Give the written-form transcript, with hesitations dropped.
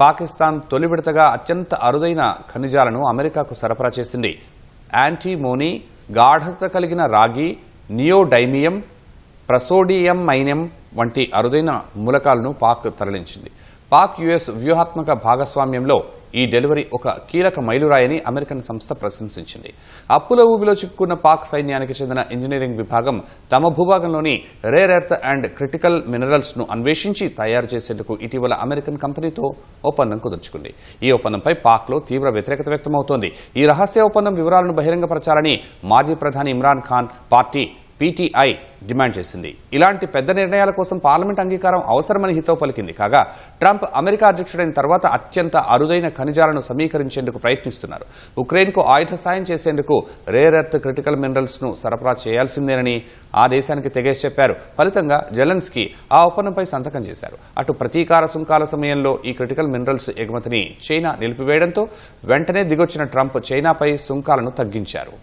పాకిస్తాన్ తొలి విడతగా అత్యంత అరుదైన ఖనిజాలను అమెరికాకు సరఫరా చేసింది. యాంటీమోనీ, గాఢత కలిగిన రాగి, నియోడైమియం, ప్రసోడియం మైనం వంటి అరుదైన మూలకాలను పాక్ తరలించింది. పాక్ యుఎస్ వ్యూహాత్మక భాగస్వామ్యంలో ఈ డెలివరీ ఒక కీలక మైలురాయని అమెరికన్ సంస్థ ప్రశంసించింది. అప్పుల ఊబిలో చిక్కుకున్న పాక్ సైన్యానికి చెందిన ఇంజనీరింగ్ విభాగం తమ భూభాగంలోని rare earth and critical minerals ను అన్వేషించి తయారు చేసేందుకు ఇటీవల అమెరికన్ కంపెనీతో ఒప్పందం కుదుర్చుకుంది. ఈ ఒప్పందంపై పాక్లో తీవ్ర వ్యతిరేకత వ్యక్తమవుతోంది. ఈ రహస్య ఒప్పందం వివరాలను బహిరంగపరచాలని మాజీ ప్రధాని Imran Khan party PTI demand చేసింది. ఇలాంటి పెద్ద నిర్ణయాల కోసం పార్లమెంట్ అంగీకారం అవసరమని హితవు పలికింది. కాగా ట్రంప్ అమెరికా అధ్యక్షుడైన తర్వాత అత్యంత అరుదైన ఖనిజాలను సమీకరించేందుకు ప్రయత్నిస్తున్నారు. ఉక్రెయిన్కు ఆయుధ సాయం చేసేందుకు రేర్ ఎర్త్ క్రిటికల్ మినరల్స్ ను సరఫరా చేయాల్సిందేనని ఆ దేశానికి తెగేసి చెప్పారు. ఫలితంగా జెలెన్స్కీ ఆ ఒప్పందంపై సంతకం చేశారు. అటు ప్రతీకార సుంకాల సమయంలో ఈ క్రిటికల్ మినరల్స్ ఎగుమతిని చైనా నిలిపివేయడంతో వెంటనే దిగొచ్చిన ట్రంప్ చైనాపై సుంకాలను తగ్గించారు.